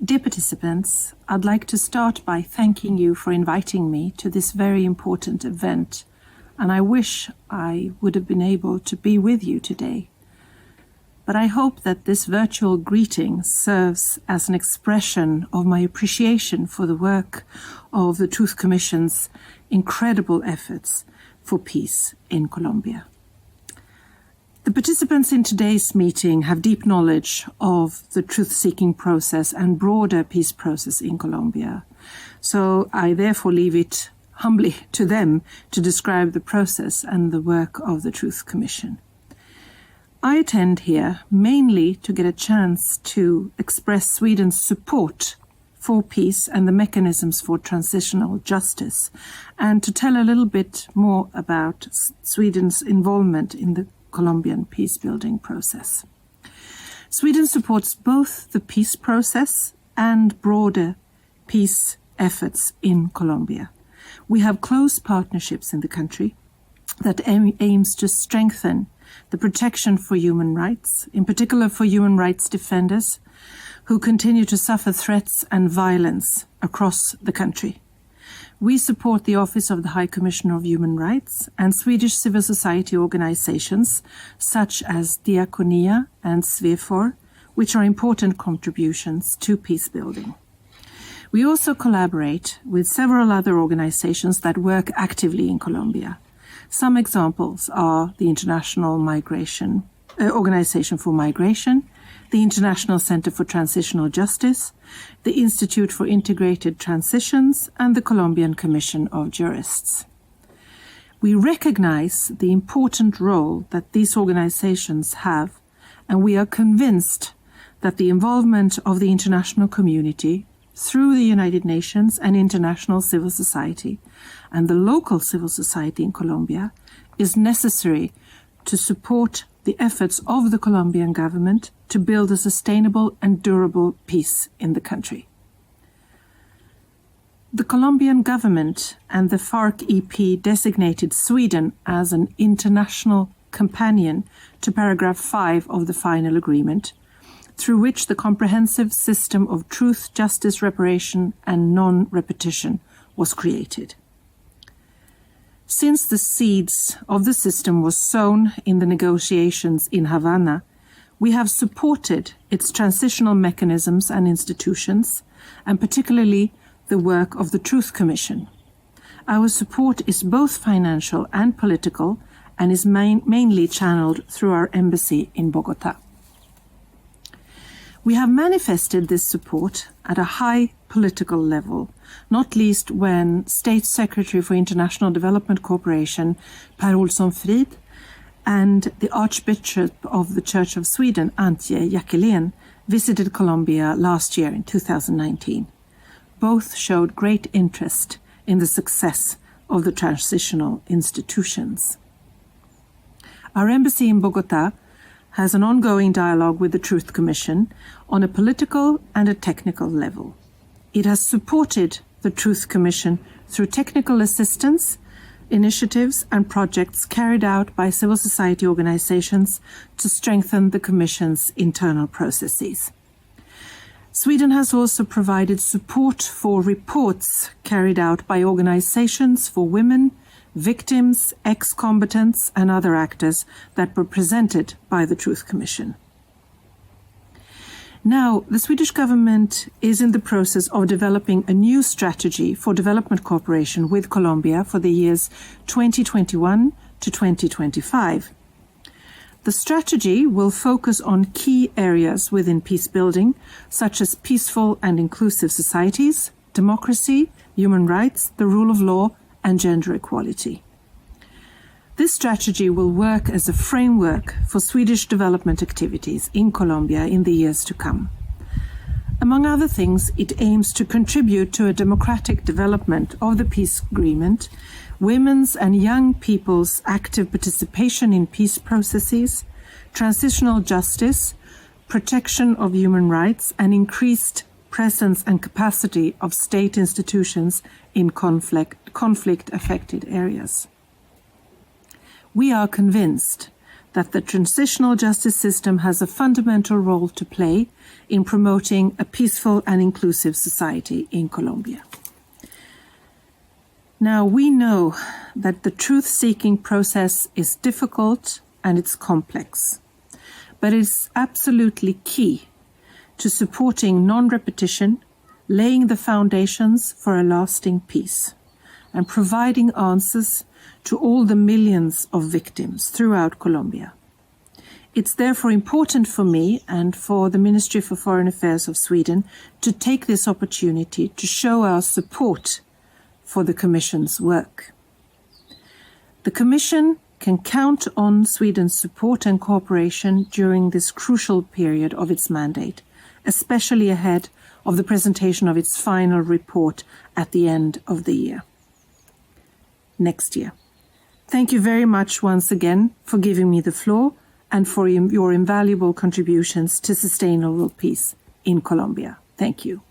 Dear participants, I'd like to start by thanking you for inviting me to this very important event, and I wish I would have been able to be with you today. But I hope that this virtual greeting serves as an expression of my appreciation for the work of the Truth Commission's incredible efforts for peace in Colombia. The participants in today's meeting have deep knowledge of the truth-seeking process and broader peace process in Colombia. So I therefore leave it humbly to them to describe the process and the work of the Truth Commission. I attend here mainly to get a chance to express Sweden's support for peace and the mechanisms for transitional justice, and to tell a little bit more about Sweden's involvement in the Colombian peace-building process. Sweden supports both the peace process and broader peace efforts in Colombia. We have close partnerships in the country that aims to strengthen the protection for human rights, in particular for human rights defenders who continue to suffer threats and violence across the country. We support the Office of the High Commissioner of Human Rights and Swedish civil society organizations such as Diakonia and Svefor, which are important contributions to peace building. We also collaborate with several other organizations that work actively in Colombia. Some examples are the International Organization for Migration, the International Center for Transitional Justice, the Institute for Integrated Transitions, and the Colombian Commission of Jurists. We recognize the important role that these organizations have, and we are convinced that the involvement of the international community through the United Nations and international civil society and the local civil society in Colombia is necessary to support the efforts of the Colombian government to build a sustainable and durable peace in the country. The Colombian government and the FARC-EP designated Sweden as an international companion to paragraph 5 of the final agreement, through which the comprehensive system of truth, justice, reparation, and non-repetition was created. Since the seeds of the system was sown in the negotiations in Havana, we have supported its transitional mechanisms and institutions, and particularly the work of the Truth Commission. Our support is both financial and political, and is mainly channeled through our embassy in Bogotá. We have manifested this support at a high political level, not least when State Secretary for International Development Cooperation, Per Olsson Frid, and the Archbishop of the Church of Sweden, Antje Jackelén, visited Colombia last year in 2019. Both showed great interest in the success of the transitional institutions. Our embassy in Bogotá has an ongoing dialogue with the Truth Commission on a political and a technical level. It has supported the Truth Commission through technical assistance, initiatives and projects carried out by civil society organizations to strengthen the Commission's internal processes. Sweden has also provided support for reports carried out by organizations for women, victims, ex-combatants, and other actors that were presented by the Truth Commission. Now, the Swedish government is in the process of developing a new strategy for development cooperation with Colombia for the years 2021 to 2025. The strategy will focus on key areas within peace building, such as peaceful and inclusive societies, democracy, human rights, the rule of law, and gender equality. This strategy will work as a framework for Swedish development activities in Colombia in the years to come. Among other things, it aims to contribute to a democratic development of the peace agreement, women's and young people's active participation in peace processes, transitional justice, protection of human rights, and increased presence and capacity of state institutions in conflict-affected areas. We are convinced that the transitional justice system has a fundamental role to play in promoting a peaceful and inclusive society in Colombia. Now, we know that the truth-seeking process is difficult and it's complex, but it's absolutely key to supporting non-repetition, laying the foundations for a lasting peace, and providing answers to all the millions of victims throughout Colombia. It's therefore important for me and for the Ministry for Foreign Affairs of Sweden to take this opportunity to show our support for the Commission's work. The Commission can count on Sweden's support and cooperation during this crucial period of its mandate, especially ahead of the presentation of its final report at the end of the year, next year. Thank you very much once again for giving me the floor and for your invaluable contributions to sustainable peace in Colombia. Thank you.